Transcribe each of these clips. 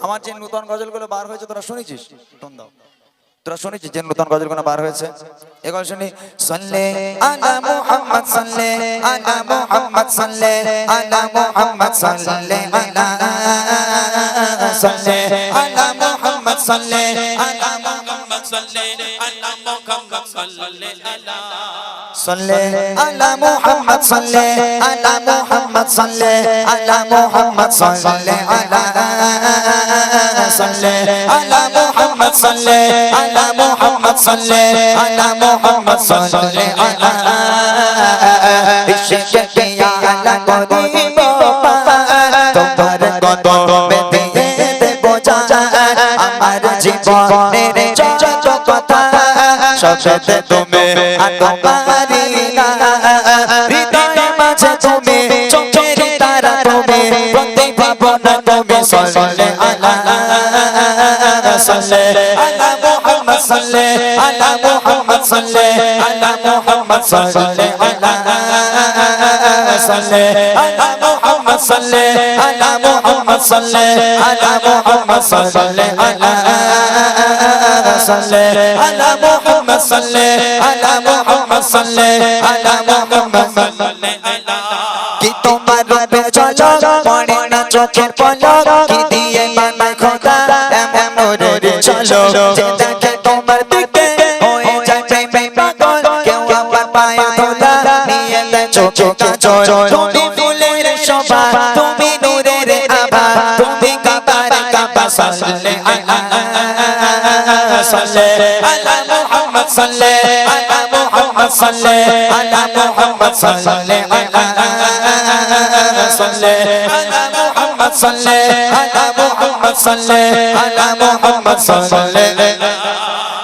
আমার যে নতুন গজলগুলো বার হয়েছে তোরা শুনেছিস? টোন দাও। তোরা শুনেছিস যে নতুন গজলগুলো বার হয়েছে? এগুলো শুনি। সাল্লে আলা মুহাম্মদ সাল্লে আলা মুহাম্মদ সাল্লে আলা মুহাম্মদ সাল্লে আলা সাল্লে আলা মুহাম্মদ সাল্লে আলা মুহাম্মদ সাল্লে আলা মুহাম্মদ সাল্লে আলা সাল্লে আলা মুহাম্মদ সাল্লে আলা মুহাম্মদ সাল্লে আলা মুহাম্মদ সাল্লে আলা সাল্লে আলা মুহাম্মদ সাল্লে আলা মুহাম্মদ সাল্লে আলা মুহাম্মদ সাল্লে আলা ইশকে কিয়া আলা করিব তোমার কদমে দিয়ে দেব জান আমার জীবনের যত কথা সবতে তুমি আতকারি না হৃদয় মাঝে তুমি চোখের তারা তুমি প্রতিভা বনা তুমি সাল্লে আলা সাল্লে আলা মুহাম্মদ সাল্লে আলা মুহাম্মদ সাল্লে আলা মুহাম্মদ সাল্লে আলা সাল্লে আলা মুহাম্মদ সাল্লে আলা মুহাম্মদ সাল্লে আলা মুহাম্মদ সাল্লে আলা সাল্লে আলা মুহাম্মদ সাল্লে আলা মুহাম্মদ সাল্লে আলা মুহাম্মদ সাল্লে আলা কি তোমার রূপে ঝলক পড়ে না চোখের পলক কি দিয়ে বানায় খোদা এমন নূরের ঝলক যে দেখে তোমার দিকে হয়ে যায় পাগল কেউ আবার পায়ে ধোলা নিয়ে দেয় চোখে কাজল তুমি ফুলের শোভা তুমি নূরের আভা তুমি কাবার কাবা সাল্লে আলা সাল্লে আলা মুহাম্মদ সাল্লে আলা মুহাম্মদ সাল্লে আলা মুহাম্মদ সাল্লে আলা সাল্লে আলা মুহাম্মদ সাল্লে আলা মুহাম্মদ সাল্লে আলা মুহাম্মদ সাল্লে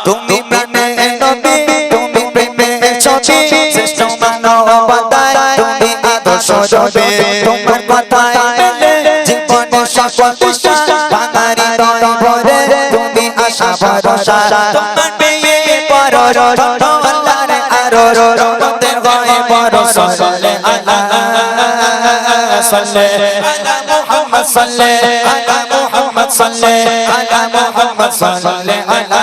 তুমি প্রেমে নবী তুমি প্রেমে ছবি শ্রেষ্ঠ মানবতায় তুমি আদর্শ রবে তোমার কথায় মেলে জীবনে সকল দিশা ভাঙারি দয় ভরে তুমি আশা ভরসা তোমার পেয়ে পরশ আল্লাহর আরশ রহমতের হয়ে পরশ সাল্লে আলা সাল্লে আলা মুহাম্মদ সাল্লে আলা মুহাম্মদ সাল্লে আলা মুহাম্মদ সাল্লে আলা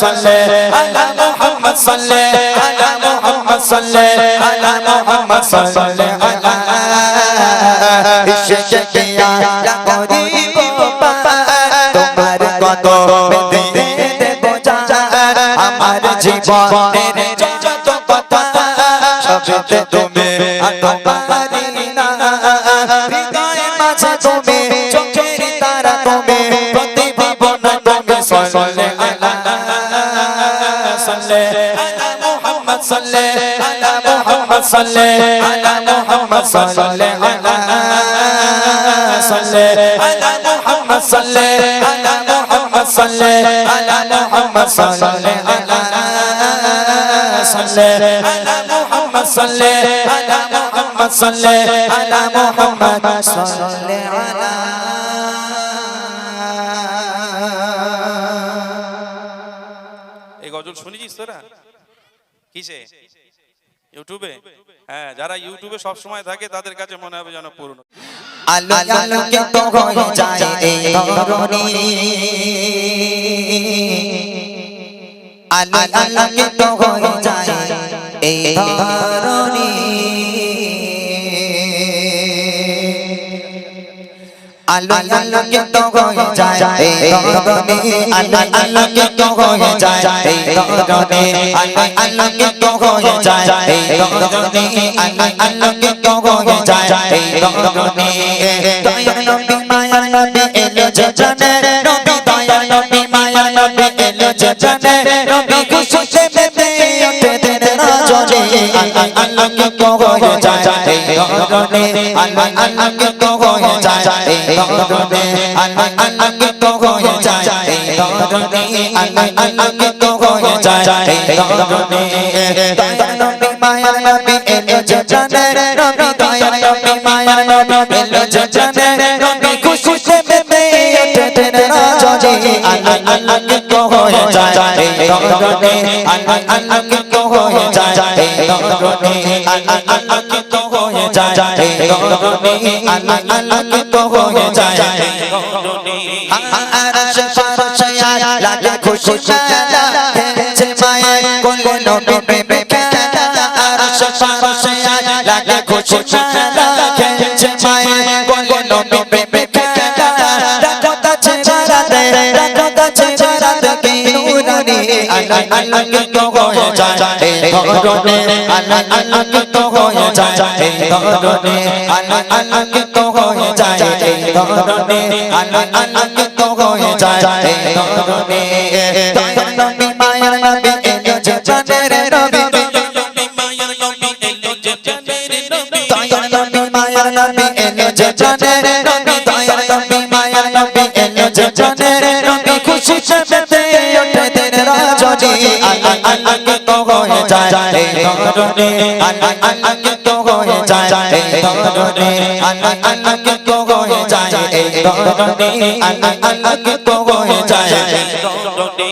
সাল্লে আলা মুহাম্মদ সাল্লে আলা মুহাম্মদ সাল্লে আলা মুহাম্মদ সাল্লে আলা ইশকে কিয়া করিব তোমার কদমে দিয়ে দেব জান আমার জীবনের যত কথা সবতে তুমি আতকারি না হৃদয় মাঝে তুমি চোখের তারা তুমি প্রতিভা বনা তুমি সাল্লে আলা সাল্লে আলা মুহাম্মদ সাল্লে আলা মুহাম্মদ সাল্লে আলা মুহাম্মদ সাল্লে আলা সাল্লে আলা মুহাম্মদ সাল্লে আলা মুহাম্মদ সাল্লে আলা মুহাম্মদ সাল্লে আলা সাল্লে আলা মুহাম্মদ সাল্লে আলা মুহাম্মদ সাল্লে আলা মুহাম্মদ সাল্লে আলা এই গজল শুনেছিস তোরা? কিসে? ইউটিউবে? হ্যাঁ, যারা ইউটিউবে সব সময় থাকে তাদের কাছে মনে হবে যেন পুরনো। আলো আলোকিত হয়ে যায় এই ধরনী আলো আলোকিত হয়ে যায় এই ধরনী আলো আলোকিত হয়ে যায় এই ধরনী আলো আলোকিত হয়ে যায় এই ধরনী আলো আলোকিত হয়ে যায় এই ধরনী আলো আলোকিত হয়ে যায় এই ধরনী দয়ার নবী মায়ার নবী এলো যে জানে নবী দয়ার নবী মায়ার নবী এলো যে জানে নবী খুশিতে মেতে ওঠে দিন রজনী আলো আলোকিত হয়ে যায় এই ধরনী আলো আলোকিত হয়ে যায় এই ধরনী আলো আলোকিত হয়ে যায় এই ধরনী আলো আলোকিত হয়ে যায় এই ধরনী দয়ার নবী মায়ার নবী এলো যে জানে নবী দয়ার নবী মায়ার নবী এলো যে জানে নবী খুশিতে মেতে ওঠে দিন রজনী আলো আলোকিত হয়ে যায় এই ধরনী আলো আলোকিত হয়ে যায় এই ধরনী আলো আলোকিত হয়ে যায় এই গগনে আল্লাহ আলোকিত হয়ে যায় এই গগনে আরশ ফারশে লাগে খুশি মেলা খেলছে মায়ের কোলে নবী প্রেমে খেলা আরশ ফারশে লাগে খুশি মেলা খেলছে মায়ের কোলে নবী প্রেমে খেলা রাখতা চেহারাতে কি নূরানি আল্লাহ আলোকিত হয়ে যায় এই গগনে আল্লাহ আলোকিত হয়ে যায় এই গগনে আল্লাহ আলোকিত হয়ে যায় এই গগনে আল্লাহ আলোকিত হয়ে যায় এই গগনে দয়ার নবী মায়ের নবী এলো যে জানের নবী দয়ার নবী মায়ের নবী এলো যে জানের নবী দয়ার নবী মায়ের নবী এলো যে জানের নবী দয়ার নবী মায়ের নবী এলো যে জানের নবী খুশিতে মেতে ওঠে দিন রজনী আল্লাহ আলোকিত হয়ে যায় এই গগনে আল্লাহ আলোকিত হয়ে যায় এই গগনে আল্লাহ আলোকিত হয়ে যায় এই গগনে আল্লাহ আলোকিত হয়ে যায় এই গগনে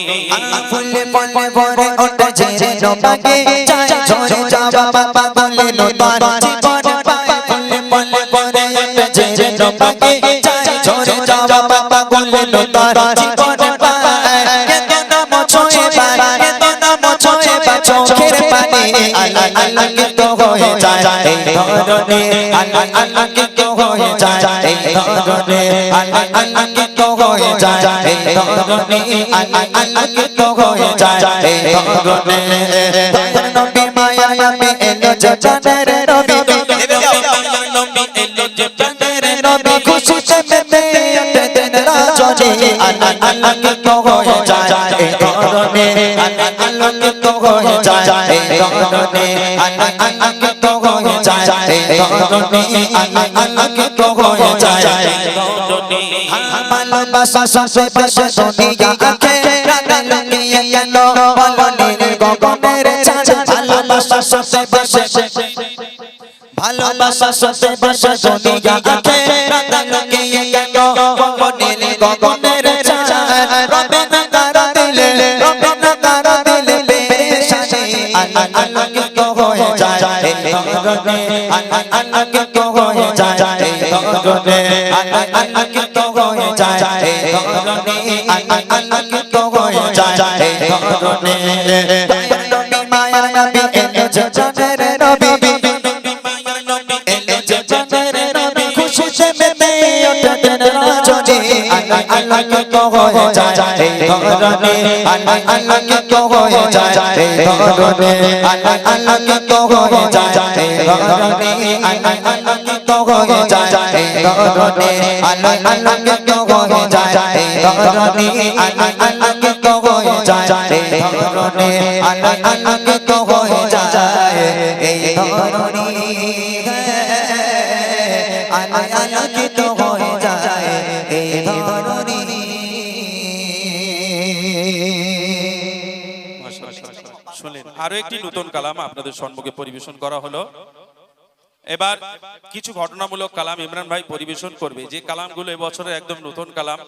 ফুলে ফুলে ভরে ওঠে যে নবাগে যায় ঝরে যাওয়া বাবা বলে নতুন জীবন পায় ফুলে ফুলে ভরে ওঠে যে নবাগে যায় ঝরে যাওয়া বাবা বলে নতুন জীবন পায় কেন মোছয়ে পায় কেন মোছয়ে পায় চোখের পানি আল্লাহ আলোকিত হয়ে যায় এই গগনে আল্লাহ আলোকিত হয়ে যায় এই গগনে আল্লাহ আলোকিত হয়ে যায় এই গগনে আল্লাহ আলোকিত হয়ে যায় এই গগনে দয়ার নবী মায়া নবী এলো যে জানের নবী মায়ার নবী এলো যে জানের নবী খুশিতে মেতে ওঠে দিন রজনী আল্লাহ আলোকিত হয়ে যায় এই গগনে আল্লাহ আলোকিত হয়ে যায় এই গগনে আল্লাহ আলোকিত হয়ে যায় এই গগনে আল্লাহ আলোকিত হয়ে যায় এই গগনে ভালোবাসা সবে বসে দুনিয়া আঁখে রাতে লুকিয়ে গেল বলনের গগনের চাঁদ ভালোবাসা সবে বসে ভালোবাসা সবে বসে দুনিয়া আঁখে রাতে লুকিয়ে গেল বলনের গগনের চাঁদ রবে না তারা দিলে রবে না তারা দিলে পেরেশানি আল্লাহ আলোকিত হয়ে যায় এই গগনে আল্লাহ আলোকিত হয়ে যায় এই গগনে আল্লাহ আলোকিত হয়ে যায় এই গগনে আল্লাহ আলোকিত হয়ে যায় এই গগনে দয়ার নবী মায়ার নবী এলো যে জানের নবী মায়ার নবী এলো যে জানের নবী খুশিতে মেতে ওঠে দিন রজনী আল্লাহ আলোকিত হয়ে যায় এই গগনে আল্লাহ আলোকিত হয়ে যায় এই গগনে আল্লাহ আলোকিত হয়ে যায় এই গগনে আল্লাহ আলোকিত হয়ে যায় এই গগনে আল্লাহ আলোকিত হয়ে যায় এই গগনে আল্লাহ আলোকিত হয়ে যায় এই গগনে আল্লাহ আলোকিত হয়ে যায় এই গগনে আল্লাহ আলোকিত হয়ে যায় এই গগনে শুনলেন আরো একটি নতুন কালাম আপনাদের সম্মুখে পরিবেশন করা হলো। এবার কিছু ঘটনামূলক কালাম ইমরান ভাই পরিবেশন করবে, যে কালামগুলো এবছরের একদম নতুন কালাম,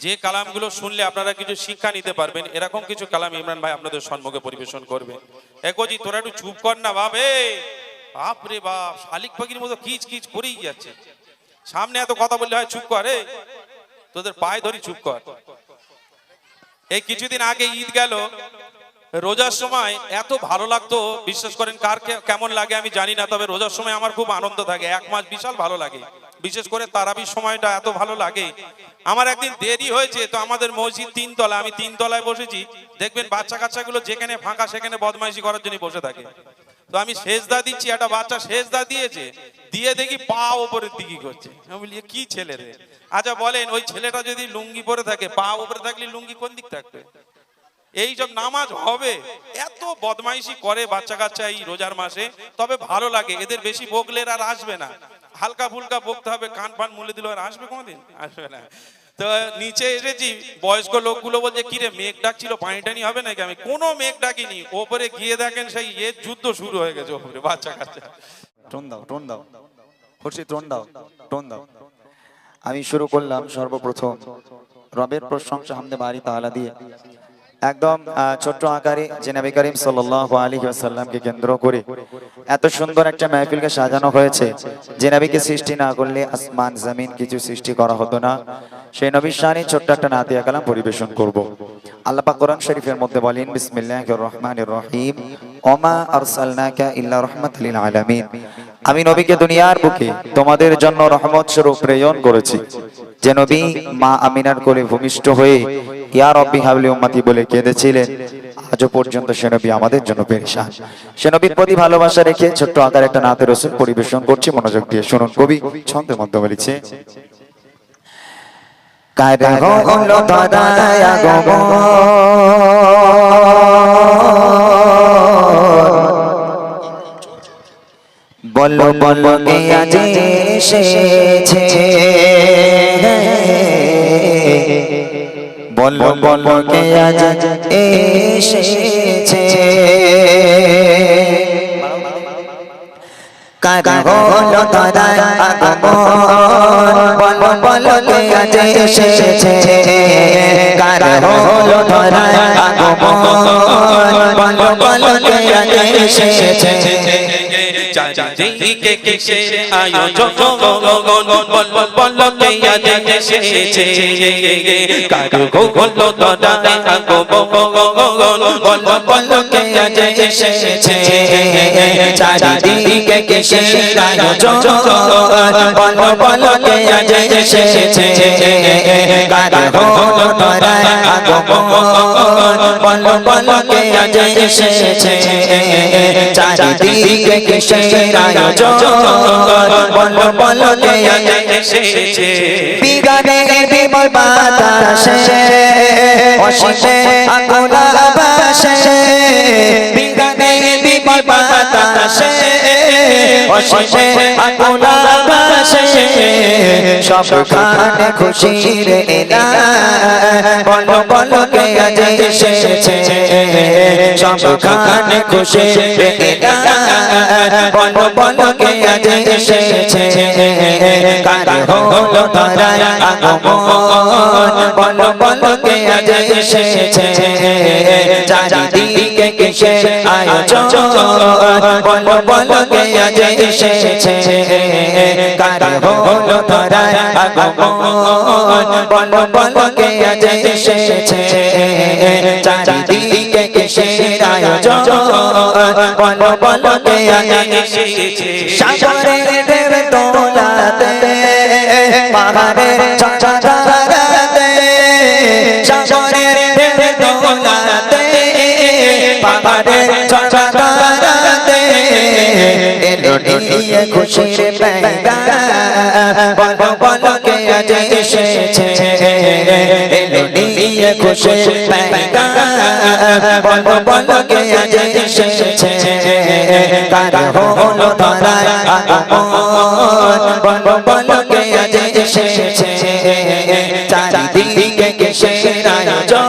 যে কালামগুলো শুনলে আপনারা কিছু শিক্ষা নিতে পারবেন, এরকম কিছু কালাম ইমরান ভাই আপনাদের সম্মুখে পরিবেশন করবে। একজি তোরা একটু চুপ কর না বাবে, বাপ রে বাপ, শালিক পাখির মতো কিচ কিচ করেই যাচ্ছে। সামনে এত কথা বললে হয়, চুপ কর, তোদের পায়ে ধরি চুপ কর। এই কিছুদিন আগে ঈদ গেল, রোজার সময় এত ভালো লাগতো, বিশ্বাস করেন কার কেমন লাগে আমি জানি না, তবে রোজার সময় আমার খুব আনন্দ থাকে, এক মাস বিশাল ভালো লাগে, বিশেষ করে তারাবির সময়টা এত ভালো লাগে। আমার একদিন দেরি হয়েছে, তো আমাদের মসজিদ 3 তলা, আমি 3 তলায় বসেছি, দেখবেন বাচ্চা কাচ্চাগুলো যেখানে ফাঁকা সেখানে বদমাইশি করার জন্য বসে থাকে। তো আমি সেজদা দিচ্ছি, একটা বাচ্চা সেজদা দিয়েছে, দিয়ে দেখি পা ওপরের দিকে করছে। আমি বলি কি ছেলে রে? আচ্ছা বলেন, ওই ছেলেটা যদি লুঙ্গি পরে থাকে, পা উপরে থাকলে লুঙ্গি কোন দিক থাকবে? এই সব নামাজ হবে? এত বদমাইশি করে বাচ্চা কাচ্চা এই রোজার মাসে, তবে ভালো লাগে। এদের বেশি বকলে আর আসবে না, হালকা ফুলকা বকতে হবে, কান পান মুলে দিল আর আসবে কোনোদিন? আসবে না। তো নিচে এসেছি, বয়স্ক লোকগুলো বলছে কি রে মেঘ ডাকছিল, পানি টানি হবে নাকি? আমি কোনো মেঘ ডাকিনি। ওপরে গিয়ে দেখেন সেই যুদ্ধ শুরু হয়ে গেছে ওপরে, বাচ্চা কাচ্চা। টোন দাও, টোন দাও, খুরশিদ টোন দাও, টোন দাও। আমি শুরু করলাম সর্বপ্রথম রবের প্রশংসা হামদে বারি তাআলা দিয়ে। একদম ছোট্ট আকারে জনাবে করিম সাল্লাল্লাহু আলাইহি ওয়াসাল্লামকে কেন্দ্র করে এত সুন্দর একটা মাহফিলকে সাজানো হয়েছে। যে নবীকে সৃষ্টি না করলে আসমান জমিন কিছু সৃষ্টি করা হতো না। সেই নবীর শানে ছোট্ট একটা নাতিয়া কালাম পরিবেশন করব। আল্লাহ পাক কোরআন শরীফের মধ্যে বলেন, বিসমিল্লাহির রহমানির রহিম, ওমা আরসালনাকা ইল্লা রাহমাতাল লিল আলামিন। আমি নবীকে দুনিয়ার বুকে তোমাদের জন্য রহমত স্বরূপ প্রেরণ করেছি। যে নবী মা আমিনার কোলে ভূমিষ্ঠ হয়ে ইয়া রব্বি হাবলি উম্মতি বলে কেঁদেছিলেন, আজও পর্যন্ত সে নবী আমাদের জন্য পেরেশান। সে নবীর প্রতি ভালোবাসা রেখে ছোট্ট আকার একটা নাতে রসুল পরিবেশন করছি, মনোযোগ দিয়ে শুনুন। কবি ছন্দের মধ্যে বলেছে, কায়দা হলো ধরায়া গো বলো বলো কে আজ এসেছে, বলো বলো কে আজ এসেছে, কারা হলো ধরায়া আগমন, বলো বলো কে আজ এসেছে, কারা হলো ধরায়া আগমন, বলো বলো কে আজ এসেছে। চারিদিকে কিসের আয়োজন, বলো কে আজ এসেছে, কার হলো ধরায়া আগমন, বলো বলো কে আজ এসেছে। চারিদিকে কিসের আয়োজন, বলো বলো কে আজ এসেছে, কার হলো ধরায়া আগমন, বলো বলো কে আজ এসেছে। চারিদিকে কিসের আয়োজন, বলো বলো কে আজ এসেছে। বিগানের বিমল বাতাসে অসীমে আকুলা বাসে, বিগানের বিমল বাতাসে অসীমে আকুলা বাসে, সবখানে খুশির এলান, বলো বলো কে আজ এসেছে, সবখানে খুশির এলান, বলো বলো কে আজ এসেছে। কার হলো ধরায়া আগমন, বলো বলো কে আজ এসেছে। চারিদিকে কিসের আয়োজন, বলো বলো কে আজ এসেছে। কার হলো ধরায়া আগমন, বলো বলো কে আজ এসেছে। চারিদিকে কিসের আয়োজন, বলো বলো কে আজ এসেছে। সাগরের ঢেউ দোলাতে, পাহাড়ের ঝঞ্ঝারাতে, সাগরের ঢেউ দোলাতে, পাহাড়ের ঝঞ্ঝারাতে, এলো নিয়ে খুশির পেগাম, বলো বলো কে আজ এসেছে। এলো নিয়ে খুশির পেগাম, বলো বলো কে আজ এসেছে। কার হলো ধরায়া আগমন, বলো বলো কে আজ এসেছে। চারিদিকে কিসের আয়োজন,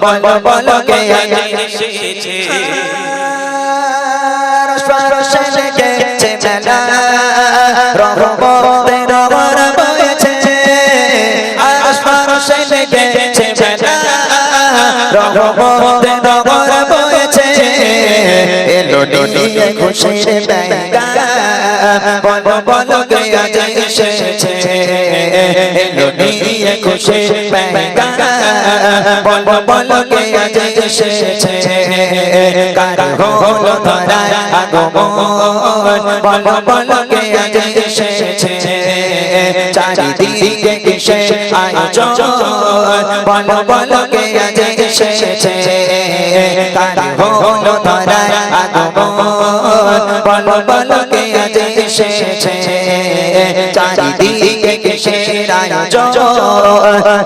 বলো বলো কে আজ এসেছে। পরশে লেগেছে মেলা, রহমতের নগর বয়েছে, আজ পরশে লেগেছে মেলা, রহমতের নগর বয়েছে, এলো নিয়ে খুশির পেগাম, বলো বলো কে আজ এসেছে। এলো নিয়ে খুশির পেগাম, বলো বলো কে আজ এসেছে। কার হলো ধরায়া আগমন, বলো বলো কে আজ এসেছে। চারিদিকে কিসের আয়োজন, বলো বলো কে আজ এসেছে। কার হলো ধরায়া আগমন, বলো বলো কে আজ এসেছে। চারিদিকে কিসের আয়োজন,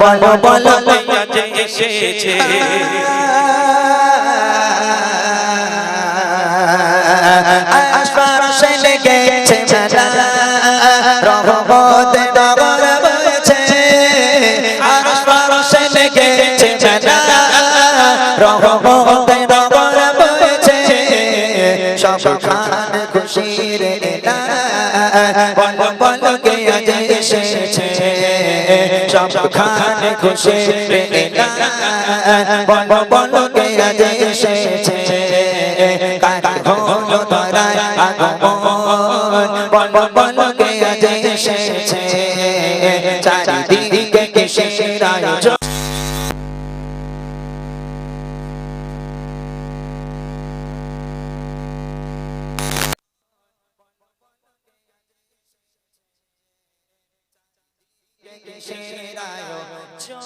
বলো বলো কে আজ এসেছে। আজ পরশে লেগেছে মেলা, রহমতের নগর বয়েছে, আজ পরশে লেগেছে মেলা, রহমতের নগর বয়েছে, সবখানে খুশির এলান, বলো বলো কে আজ এসেছে। সবখানে খুশি রে বলো বলো কে আজ এসেছে কার হলো ধরায় আগমন বলো বলো কে আজ এসেছে চারিদিকে কিসের আয়োজন কিসের আয়োজন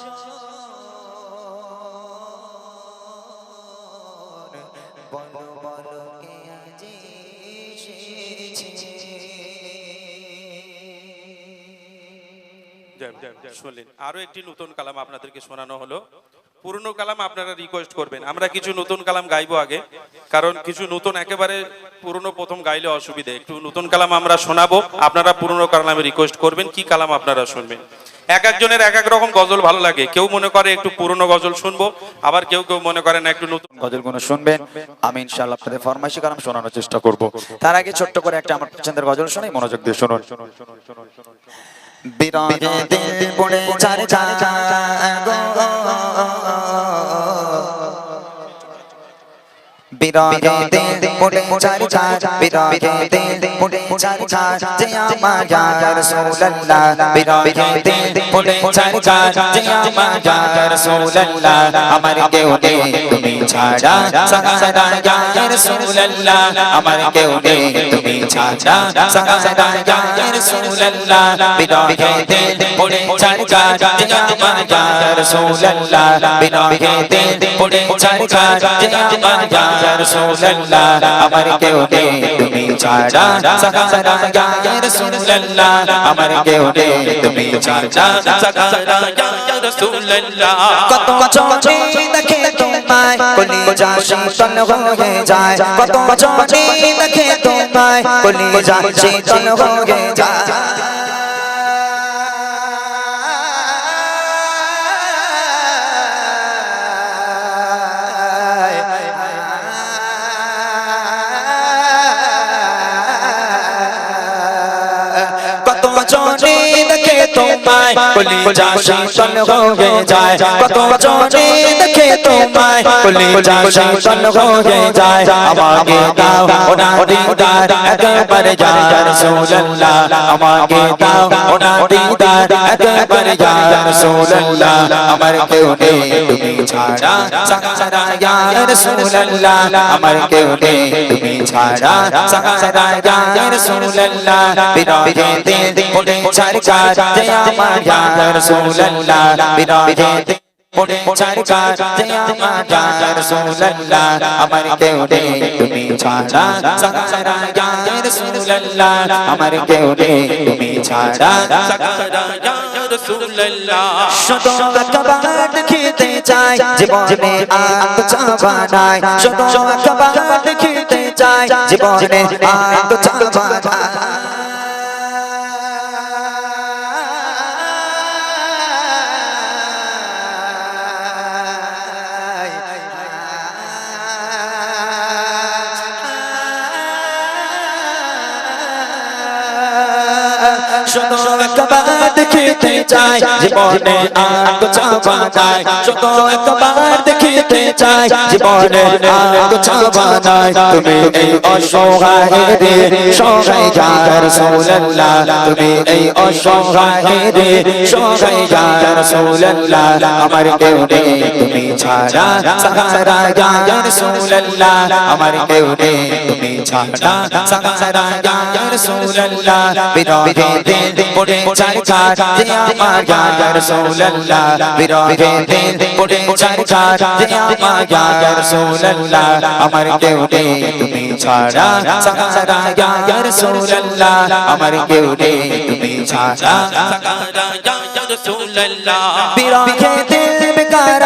বলো বলো কে আজ এসেছে শুনলেন আরো একটি নতুন কালাম আপনাদেরকে শোনানো হলো। পুরনো কালাম আপনারা রিকোয়েস্ট করবেন, আমরা কিছু নতুন কালাম গাইবো আগে, কারণ কিছু নতুন একেবারে পুরনো প্রথম গাইলে অসুবিধা, একটু নতুন কালাম আমরা শোনাবো, আপনারা পুরনো কালামে রিকোয়েস্ট করবেন কি কালাম আপনারা শুনবেন। এক একজনের এক এক রকম গজল ভালো লাগে, কেউ মনে করে একটু পুরনো গজল শুনবো, আবার কেউ কেউ মনে করেন একটু নতুন গজলগুলো শুনবেন। আমি ইনশাআল্লাহ আপনাদের ফরমাইশি কালাম শোনানোর চেষ্টা করব। তার আগে ছোট্ট করে একটা আমার পছন্দের গজল শোনাই, মনোযোগ দিয়ে শুনুন। বিরাগে দিল পড়ে চার চার বিরাগে দিল পড়ে চার চার বিরাগে দিল পড়ে চার চার যে আমার ইয়া রাসূলুল্লাহ বিরাগে দিল পড়ে চার চার যে আমার ইয়া রাসূলুল্লাহ আমার কেউ নেই তুমি ছাড়া সাহারা ইয়া রাসূলুল্লাহ আমার কেউ নেই তুমি ছাড়া সাহারা ইয়া রাসূলুল্লাহ বিরাগে দিল পড়ে চার চার যে আমার ইয়া রাসূলুল্লাহ বিরাগে দিল পড়ে চার চার যে আমার ইয়া রাসূলুল্লাহ আমার কেউ নেই তুমি ছাড়া সাহারা ইয়া রাসূলুল্লাহ আমার কেউ নেই তুমি ছাড়া সাহারা ইয়া রাসূলুল্লাহ কত চোখে দেখে তোমায় কলিজা শীতল হয়ে যায় কত চোখে দেখে তোমায় কলিজা শীতল হয়ে যায় জনে দেখে তোমায় কলিজা শীতল হয়ে যায় কত জনে দেখে তোমায় কলিজা শীতল হয়ে যায় আমাকে দাও ওনা দিদার একবার ইয়া রাসূলুল্লাহ আমাকে দাও ওনা দিদার একবার ইয়া রাসূলুল্লাহ আমার কেউ নেই তুমি ছাড়া সাহারা ইয়া রাসূলুল্লাহ আমার কেউ নেই তুমি ছাড়া সাহারা ইয়া রাসূলুল্লাহ বিরাগে দিল পড়ে চার চার যে আমার ইয়া রাসূলুল্লাহ বিরাগে দিল পড়ে চার চার যে আমার ইয়া রাসূলুল্লাহ আমার কেউ নেই তুমি ছাড়া সাহারা ইয়া রাসূলুল্লাহ আমার কেউ নেই তুমি ছাড়া সাহারা ইয়া রাসূলুল্লাহ শুধু একবার দেখিতে চাই জীবনে আর তো চাওয়া নাই শুধু একবার দেখিতে চাই জীবনে আর তো চাওয়া নাই শুধু একবার দেখিতে চাই জীবনে আর তো চাওয়া নাই শুধু একবার দেখিতে চাই জীবনে আর তো চাওয়া নাই তুমি এই অসহায় রে সহায় ইয়া রাসূলুল্লাহ তুমি এই অসহায় রে সহায় ইয়া রাসূলুল্লাহ আমার কেউ নেই তুমি ছাড়া সাহারা ইয়া রাসূলুল্লাহ আমার কেউ নেই তুমি ছাড়া সাহারা ইয়া রাসূলুল্লাহ বিরাগে দিল পড়ে চার চার যে আমার ইয়া রাসূলুল্লাহ বিরাগে দিল পড়ে চার চার যে আমার ইয়া রাসূলুল্লাহ আমার কেউ নেই তুমি ছাড়া সাহারা ইয়া রাসূলুল্লাহ আমার কেউ নেই তুমি ছাড়া সাহারা ইয়া রাসূলুল্লাহ বিরাগে দিল বেকার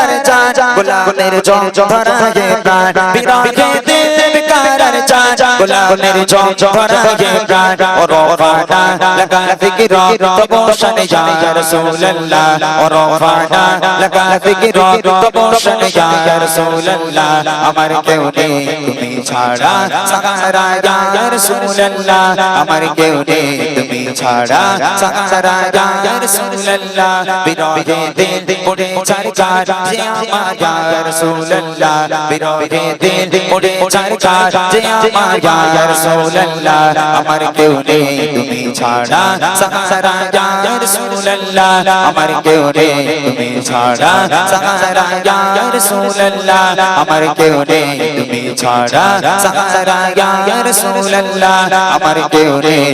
গোলামের জং ধরায়ে প্রাণ বিরহে দিল কারার চাঁদ গোলামের জং ধরায়ে প্রাণ ও রফানা লাগা ফিকির তবশন ইয়া রাসূলুল্লাহ ও রফানা লাগা ফিকির তবশন ইয়া রাসূলুল্লাহ আমার কেউ নেই তুমি ছাড়া সাহারা ইয়া রাসূলুল্লাহ আমার কেউ নেই তুমি ছাড়া সাহারা ইয়া রাসূলুল্লাহ বিরহে দিল পড়ে চারকার যে আমার ইয়া রাসূলুল্লাহ বিরহে দিল পড়ে চারকার যে আমার ইয়া রাসূলুল্লাহ আমার কেউ নেই তুমি ছাড়া সাহারা ইয়া রাসূলুল্লাহ আমার কেউ নেই তুমি ছাড়া সাহারা ইয়া রাসূলুল্লাহ আমার কেউ নেই তুমি ছাড়া সাহারা ইয়া রাসূলুল্লাহ আমার কেউ নেই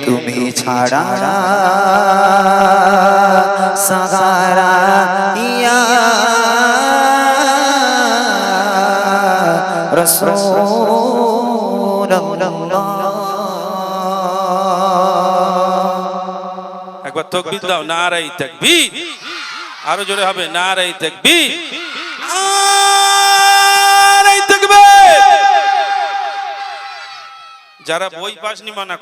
তুমি ছাড়া সাহারা ইয়া রাসূলুল্লাহ একবার তাকবীর দাও, নারায়ে তাকবীর। আরো জোরে হবে, নারায়ে তাকবীর, নারায়ে তাকবীর। যারা বই পাসনি মানা